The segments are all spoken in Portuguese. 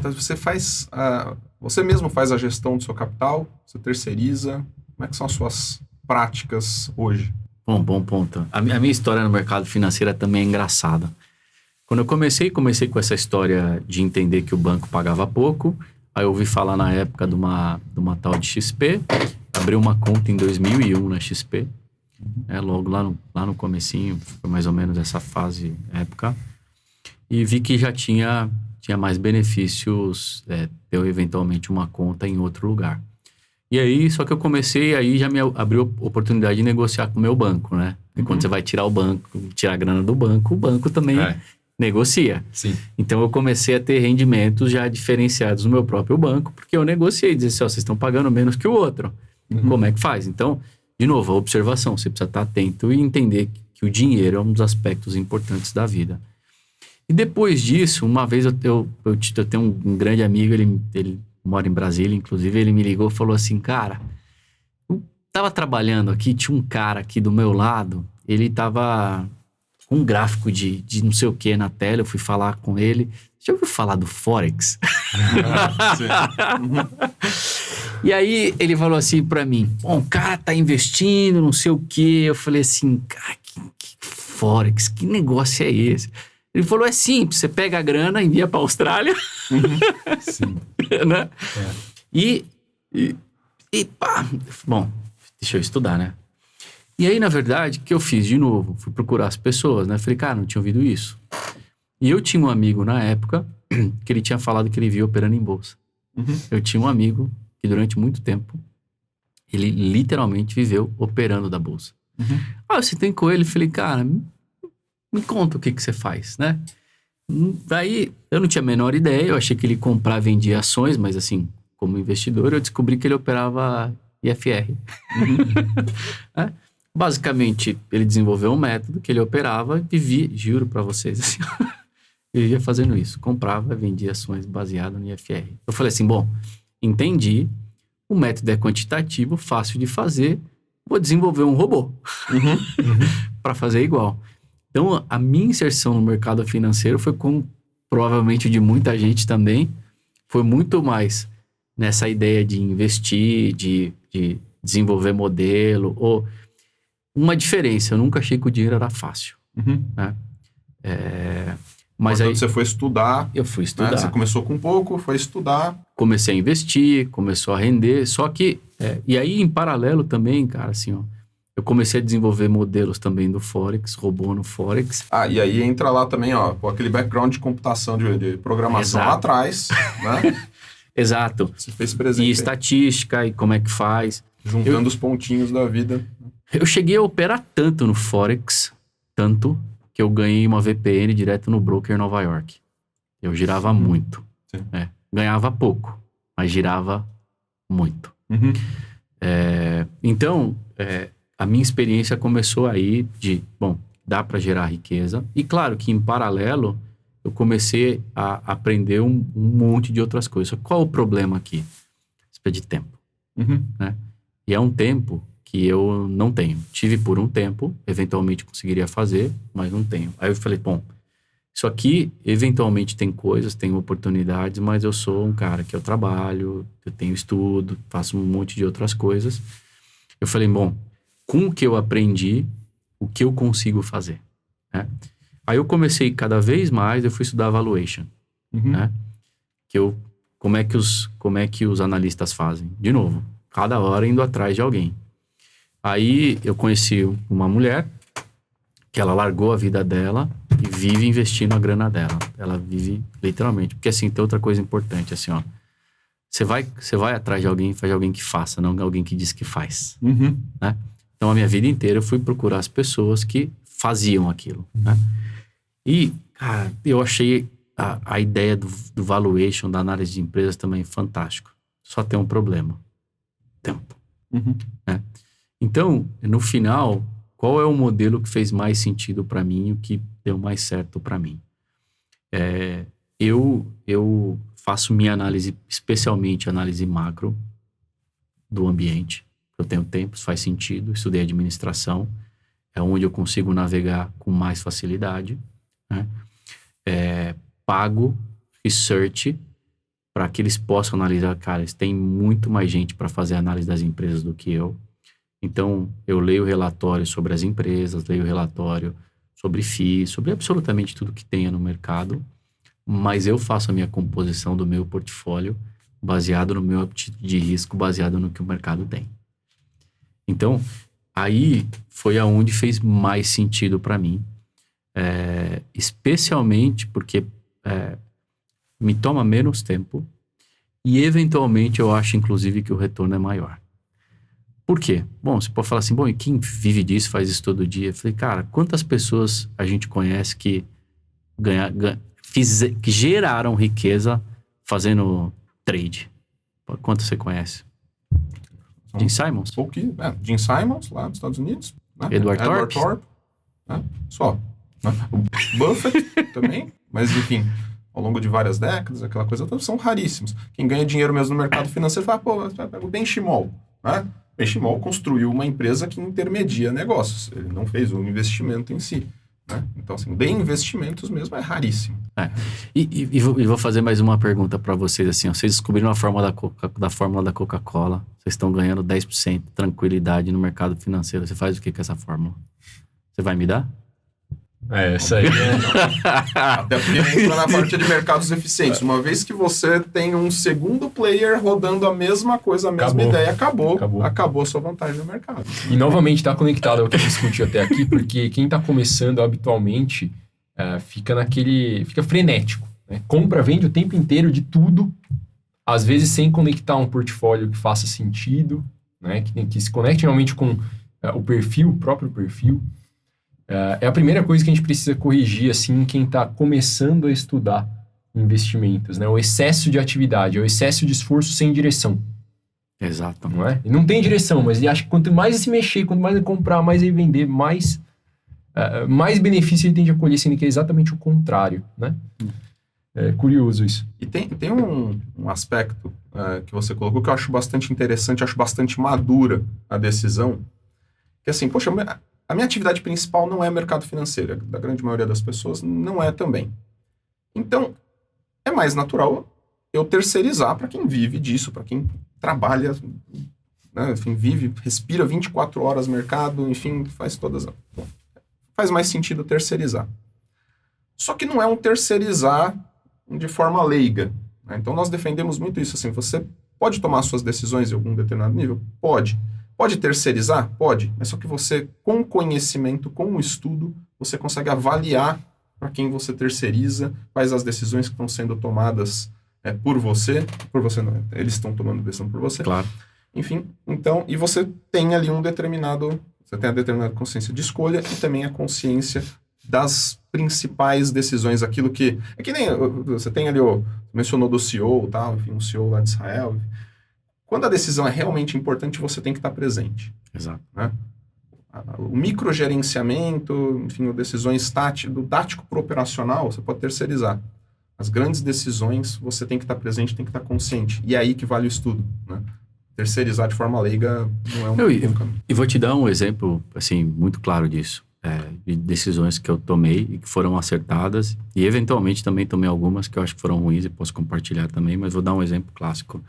Você faz, você mesmo faz a gestão do seu capital? Você terceiriza? Como é que são as suas práticas hoje? Bom ponto. A minha história no mercado financeiro também é engraçada. Quando eu comecei com essa história de entender que o banco pagava pouco. Aí eu ouvi falar na época de uma tal de XP. Abri uma conta em 2001 na XP. Logo lá no comecinho, foi mais ou menos essa época. E vi que já tinha mais benefícios ter eventualmente uma conta em outro lugar. E aí, só que eu comecei, aí já me abriu a oportunidade de negociar com o meu banco, né? E quando você vai tirar a grana do banco, o banco também negocia. Sim. Então eu comecei a ter rendimentos já diferenciados no meu próprio banco, porque eu negociei, disse assim, vocês estão pagando menos que o outro. Como é que faz? Então, de novo, a observação, você precisa estar atento e entender que o dinheiro é um dos aspectos importantes da vida. E depois disso, uma vez eu tenho um grande amigo, ele mora em Brasília, inclusive, ele me ligou e falou assim, cara, eu tava trabalhando aqui, tinha um cara aqui do meu lado, ele tava com um gráfico de não sei o que na tela, eu fui falar com ele, já ouviu falar do Forex? E aí ele falou assim pra mim, bom, o cara tá investindo, não sei o que, eu falei assim, cara, que Forex, que negócio é esse? Ele falou, é simples, você pega a grana, envia pra Austrália. Sim. Né? E pá, bom, deixa eu estudar, né? E aí, na verdade, o que eu fiz de novo? Fui procurar as pessoas, né? Falei, cara, não tinha ouvido isso. E eu tinha um amigo na época que ele tinha falado que ele via operando em bolsa. Eu tinha um amigo que durante muito tempo, ele literalmente viveu operando da bolsa. Aí eu sentei com ele e falei, cara, me conta o que você faz, né? Daí, eu não tinha a menor ideia, eu achei que ele comprava e vendia ações, mas assim, como investidor, eu descobri que ele operava IFR. Basicamente, ele desenvolveu um método que ele operava e vivia, juro pra vocês, assim, vivia fazendo isso, comprava e vendia ações baseadas no IFR. Eu falei assim, bom, entendi, o método é quantitativo, fácil de fazer, vou desenvolver um robô para fazer igual. Então, a minha inserção no mercado financeiro foi como provavelmente de muita gente também, foi muito mais nessa ideia de investir, de desenvolver modelo, ou uma diferença, eu nunca achei que o dinheiro era fácil. Né? Mas Portanto, aí você foi estudar. Eu fui estudar. Né? Você começou com pouco, foi estudar. Comecei a investir, começou a render, só que... e aí, em paralelo também, cara, assim, ó, eu comecei a desenvolver modelos também do Forex, robô no Forex. E aí entra lá também, ó, aquele background de computação, de programação lá atrás, né? Exato. Você fez presente. E estatística, e como é que faz. Juntando os pontinhos da vida. Eu cheguei a operar tanto no Forex, tanto, que eu ganhei uma VPN direto no broker em Nova York. Eu girava muito. Ganhava pouco, mas girava muito. Então, a minha experiência começou aí bom, dá para gerar riqueza. E claro que em paralelo, eu comecei a aprender um monte de outras coisas. Só qual o problema aqui? Você precisa de tempo. Né? E é um tempo que eu não tenho. Tive por um tempo, eventualmente conseguiria fazer, mas não tenho. Aí eu falei, bom, isso aqui eventualmente tem coisas, tem oportunidades, mas eu sou um cara que eu trabalho, eu tenho estudo, faço um monte de outras coisas. Eu falei, bom, com o que eu aprendi, o que eu consigo fazer, né? Aí eu comecei cada vez mais, eu fui estudar valuation, né? Como é que os analistas fazem? De novo, cada hora indo atrás de alguém. Aí eu conheci uma mulher que ela largou a vida dela e vive investindo a grana dela. Ela vive literalmente. Porque assim, tem outra coisa importante, assim, ó. Você vai atrás de alguém, faz de alguém que faça, não alguém que diz que faz, né? Então, a minha vida inteira eu fui procurar as pessoas que faziam aquilo, né? E, cara, eu achei a ideia do valuation, da análise de empresas também fantástico. Só tem um problema. Tempo. Né? Então, no final, qual é o modelo que fez mais sentido para mim, o que deu mais certo para mim? Eu faço minha análise, especialmente análise macro do ambiente. Eu tenho tempo, faz sentido. Estudei administração, é onde eu consigo navegar com mais facilidade, né? Pago research para que eles possam analisar. Cara, eles têm muito mais gente para fazer análise das empresas do que eu. Então, eu leio relatórios sobre as empresas, leio relatório sobre FII, sobre absolutamente tudo que tenha no mercado, mas eu faço a minha composição do meu portfólio baseado no meu apetite de risco, baseado no que o mercado tem. Então, aí foi aonde fez mais sentido para mim, especialmente porque me toma menos tempo e, eventualmente, eu acho, inclusive, que o retorno é maior. Por quê? Bom, você pode falar assim, bom, e quem vive disso, faz isso todo dia? Eu falei, cara, quantas pessoas a gente conhece que que geraram riqueza fazendo trade? Quantos você conhece? Jim Simons? Jim Simons, lá nos Estados Unidos. Né? Edward Thorpe. Né? Só. Né? O Buffett também. Mas, enfim, ao longo de várias décadas, aquela coisa toda, são raríssimos. Quem ganha dinheiro mesmo no mercado financeiro fala, pô, o Benchimol. Né? Benchimol construiu uma empresa que intermedia negócios. Ele não fez o investimento em si. Né? Então, assim, de investimentos mesmo é raríssimo. E vou fazer mais uma pergunta para vocês. Assim, ó, vocês descobriram a fórmula da fórmula da Coca-Cola. Vocês estão ganhando 10% de tranquilidade no mercado financeiro. Você faz o que com essa fórmula? Você vai me dar? Isso aí. Até porque entra na parte de mercados eficientes. Uma vez que você tem um segundo player rodando a mesma coisa, a mesma ideia, acabou a sua vantagem no mercado. E novamente está conectado ao que a gente discutiu até aqui, porque quem está começando habitualmente fica frenético. Né? Compra, vende o tempo inteiro de tudo, às vezes sem conectar um portfólio que faça sentido, né? que se conecte realmente com o próprio perfil. É a primeira coisa que a gente precisa corrigir, assim, quem está começando a estudar investimentos, né? O excesso de atividade, o excesso de esforço sem direção. Exato. Não é? Ele não tem direção, mas ele acha que quanto mais ele se mexer, quanto mais ele comprar, mais ele vender, mais benefício ele tende a colher, sendo que é exatamente o contrário, né? É curioso isso. E tem um aspecto que você colocou que eu acho bastante interessante, acho bastante madura a decisão, que assim, poxa, a minha atividade principal não é mercado financeiro, da grande maioria das pessoas não é também. Então, é mais natural eu terceirizar para quem vive disso, para quem trabalha, né, enfim, respira 24 horas mercado, enfim, faz todas... Bom, faz mais sentido terceirizar. Só que não é um terceirizar de forma leiga. Né? Então, nós defendemos muito isso. Assim, você pode tomar suas decisões em algum determinado nível? Pode. Pode terceirizar? Pode. Mas só que você, com conhecimento, com o estudo, você consegue avaliar para quem você terceiriza, quais as decisões que estão sendo tomadas por você não, eles estão tomando decisão por você. Claro. Enfim, então, e você tem ali você tem a determinada consciência de escolha e também a consciência das principais decisões, aquilo que... É que nem você tem ali, mencionou do CEO, tal, enfim, um CEO lá de Israel. Quando a decisão é realmente importante, você tem que estar presente. Exato. Né? O microgerenciamento, enfim, decisões do tático para o operacional, você pode terceirizar. As grandes decisões, você tem que estar presente, tem que estar consciente. E é aí que vale o estudo. Né? Terceirizar de forma leiga não é um bom caminho. E vou te dar um exemplo, assim, muito claro disso. De decisões que eu tomei e que foram acertadas. E, eventualmente, também tomei algumas que eu acho que foram ruins e posso compartilhar também. Mas vou dar um exemplo clássico.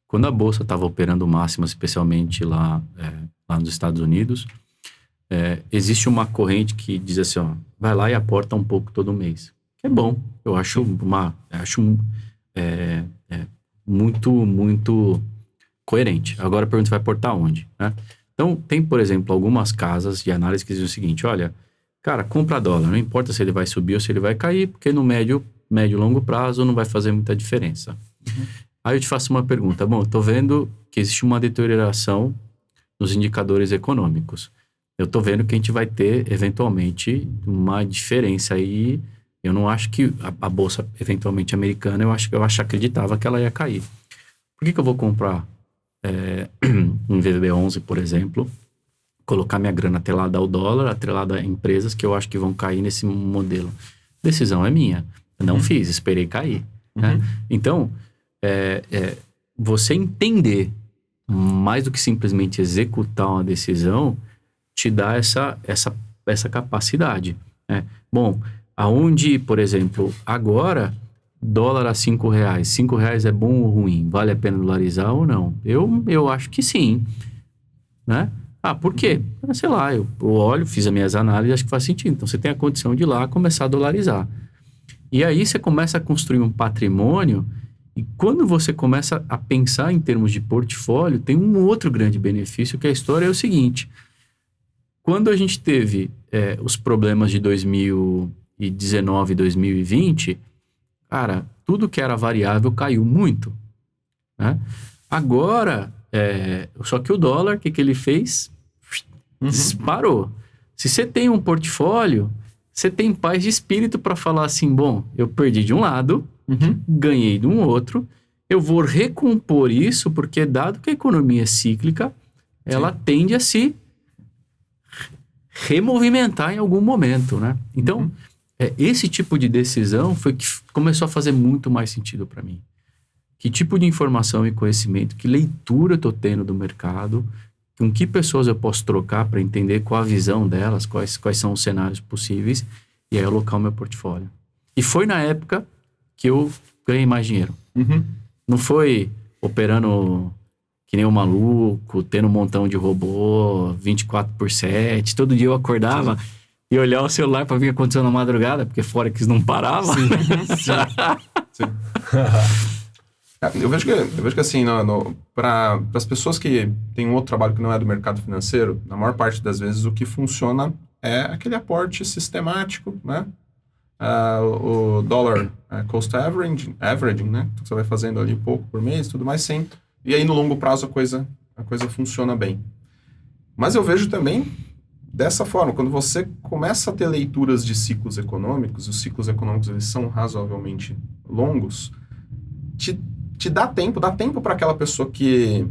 Quando a Bolsa estava operando máximas, especialmente lá nos Estados Unidos, existe uma corrente que diz assim, vai lá e aporta um pouco todo mês. Que é bom. Eu acho muito, muito coerente. Agora a pergunta vai aportar onde, né? Então, tem, por exemplo, algumas casas de análise que dizem o seguinte, olha, cara, compra dólar, não importa se ele vai subir ou se ele vai cair, porque no médio e longo prazo não vai fazer muita diferença. Uhum. Aí eu te faço uma pergunta. Bom, eu tô vendo que existe uma deterioração nos indicadores econômicos. Eu tô vendo que a gente vai ter, eventualmente, uma diferença aí. Eu não acho que a bolsa, eventualmente, americana, eu acreditava que ela ia cair. Por que eu vou comprar um VB11, por exemplo, colocar minha grana atrelada ao dólar, atrelada a empresas que eu acho que vão cair nesse modelo? Decisão é minha. Eu não fiz, esperei cair. Né? Então... você entender mais do que simplesmente executar uma decisão te dá essa capacidade, né? Bom, aonde, por exemplo, agora dólar a R$5. R$5 é bom ou ruim? Vale a pena dolarizar ou não? Eu acho que sim, né? Por quê? Sei lá, eu olho, fiz as minhas análises, acho que faz sentido. Então, você tem a condição de ir lá começar a dolarizar. E aí, você começa a construir um patrimônio e quando você começa a pensar em termos de portfólio, tem um outro grande benefício, que a história é o seguinte. Quando a gente teve os problemas de 2019 e 2020, cara, tudo que era variável caiu muito, né? Agora, só que o dólar, o que ele fez? Disparou. Se você tem um portfólio, você tem paz de espírito para falar assim, bom, eu perdi de um lado, ganhei de um outro, eu vou recompor isso, porque dado que a economia é cíclica, ela tende a se removimentar em algum momento, né? Então, esse tipo de decisão foi que começou a fazer muito mais sentido para mim. Que tipo de informação e conhecimento, que leitura eu estou tendo do mercado, com que pessoas eu posso trocar para entender qual a visão delas, quais são os cenários possíveis, e aí alocar o meu portfólio. E foi na época que eu ganhei mais dinheiro. Não foi operando que nem um maluco, tendo um montão de robô, 24/7. Todo dia eu acordava e olhava o celular para ver o que aconteceu na madrugada, porque Forex não parava. Sim. Eu vejo que assim, para as pessoas que têm um outro trabalho que não é do mercado financeiro, na maior parte das vezes o que funciona é aquele aporte sistemático, né? O dollar cost averaging, né? Que você vai fazendo ali pouco por mês, tudo mais, sempre. E aí no longo prazo a coisa funciona bem. Mas eu vejo também dessa forma, quando você começa a ter leituras de ciclos econômicos, os ciclos econômicos eles são razoavelmente longos, te dá tempo para aquela pessoa que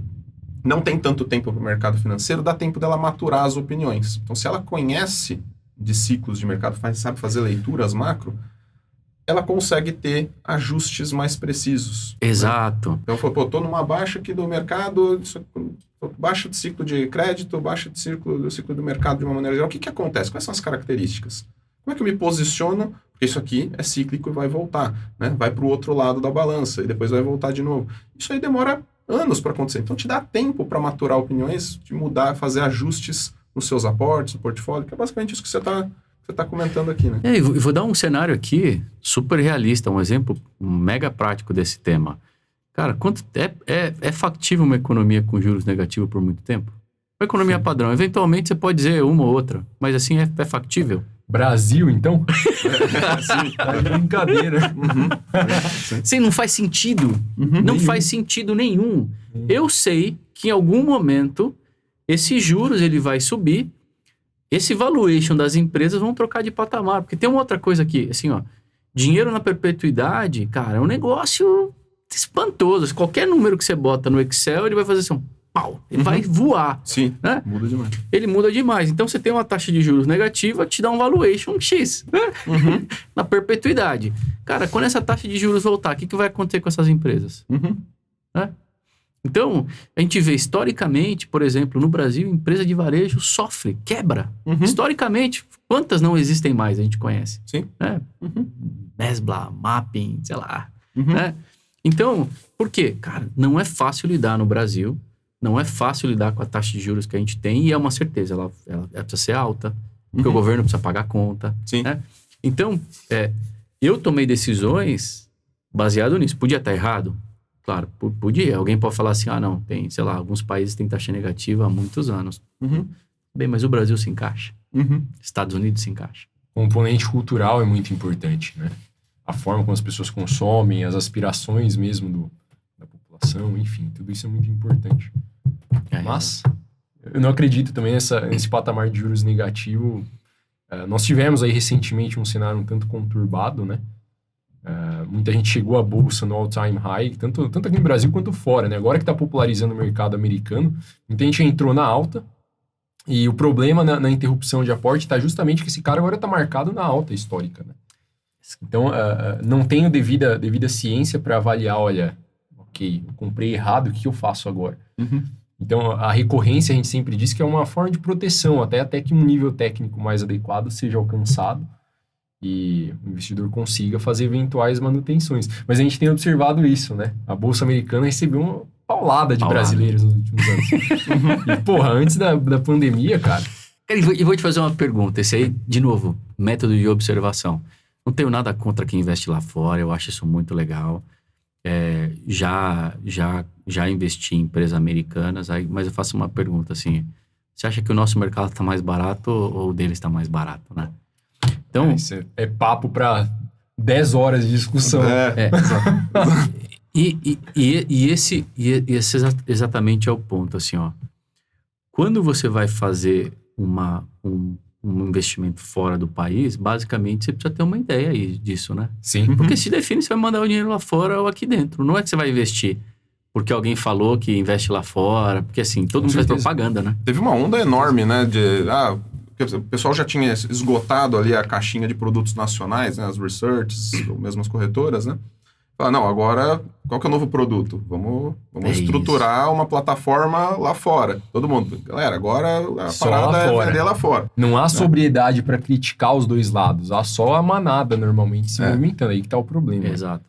não tem tanto tempo para o mercado financeiro, dá tempo dela maturar as opiniões. Então, se ela conhece de ciclos de mercado, sabe fazer leituras macro, ela consegue ter ajustes mais precisos. Exato. Né? Então, estou numa baixa aqui do mercado, baixa de ciclo de crédito, baixa de ciclo do mercado de uma maneira geral. O que acontece? Quais são as características? Como é que eu me posiciono? Porque isso aqui é cíclico e vai voltar, né? Vai para o outro lado da balança e depois vai voltar de novo. Isso aí demora anos para acontecer. Então, te dá tempo para maturar opiniões, de mudar, fazer ajustes nos seus aportes, no portfólio, que é basicamente isso que você está comentando aqui, né? Eu vou dar um cenário aqui super realista, um exemplo mega prático desse tema. Cara, é factível uma economia com juros negativos por muito tempo? Uma economia padrão. Eventualmente você pode dizer uma ou outra, mas assim é factível. Brasil, então? Sim, é brincadeira. Sim, não faz sentido. Não faz sentido nenhum. Eu sei que em algum momento esses juros ele vai subir, esse valuation das empresas vão trocar de patamar. Porque tem uma outra coisa aqui, assim, ó, dinheiro na perpetuidade, cara, é um negócio espantoso. Qualquer número que você bota no Excel, ele vai fazer assim, pau, ele vai voar. Sim, né? Muda demais. Ele muda demais. Então, você tem uma taxa de juros negativa, te dá um valuation X, né? Na perpetuidade. Cara, quando essa taxa de juros voltar, o que vai acontecer com essas empresas? Né? Então, a gente vê historicamente, por exemplo, no Brasil, empresa de varejo sofre, quebra. Historicamente, quantas não existem mais, a gente conhece? Sim. Né? Mesbla, Mapping, sei lá. Né? Então, por quê? Cara, não é fácil lidar no Brasil. Não é fácil lidar com a taxa de juros que a gente tem e é uma certeza, ela precisa ser alta, porque o governo precisa pagar a conta. Sim. Né? Então, eu tomei decisões baseado nisso. Podia estar errado? Claro, podia. Alguém pode falar assim, não, tem, sei lá, alguns países têm taxa negativa há muitos anos. Bem, mas o Brasil se encaixa. Estados Unidos se encaixa. O componente cultural é muito importante, né? A forma como as pessoas consomem, as aspirações mesmo da população, enfim, tudo isso é muito importante. Mas eu não acredito também nesse patamar de juros negativo. Nós tivemos aí recentemente um cenário um tanto conturbado, né? Muita gente chegou à bolsa no all-time high, tanto aqui no Brasil quanto fora, né? Agora que está popularizando o mercado americano, muita gente entrou na alta e o problema na interrupção de aporte está justamente que esse cara agora está marcado na alta histórica, né? Então, não tenho devida ciência para avaliar, olha, ok, eu comprei errado, o que eu faço agora? Então, a recorrência, a gente sempre diz que é uma forma de proteção, até que um nível técnico mais adequado seja alcançado. e o investidor consiga fazer eventuais manutenções. Mas a gente tem observado isso, né? A Bolsa Americana recebeu uma paulada de brasileiros nos últimos anos. E, porra, antes da pandemia, cara... E vou te fazer uma pergunta. Esse aí, de novo, método de observação. Não tenho nada contra quem investe lá fora, eu acho isso muito legal. Já investi em empresas americanas, mas eu faço uma pergunta assim: você acha que o nosso mercado está mais barato ou o deles está mais barato, né? Então, Isso é papo para 10 horas de discussão. Esse exatamente é o ponto, assim, ó. Quando você vai fazer um investimento fora do país, basicamente você precisa ter uma ideia aí disso, né? Sim. Porque se define se vai mandar o dinheiro lá fora ou aqui dentro. Não é que você vai investir porque alguém falou que investe lá fora, porque assim, todo mundo faz propaganda, né? Teve uma onda enorme, né? O pessoal já tinha esgotado ali a caixinha de produtos nacionais, né? As researches, ou mesmo as corretoras, né? Fala, não, agora, qual que é o novo produto? Vamos estruturar uma plataforma lá fora. Todo mundo, galera, agora a Só parada lá é fora. vender lá fora. Não há sobriedade para criticar os dois lados. Há só a manada normalmente se movimentando. Aí que tá o problema. Exato.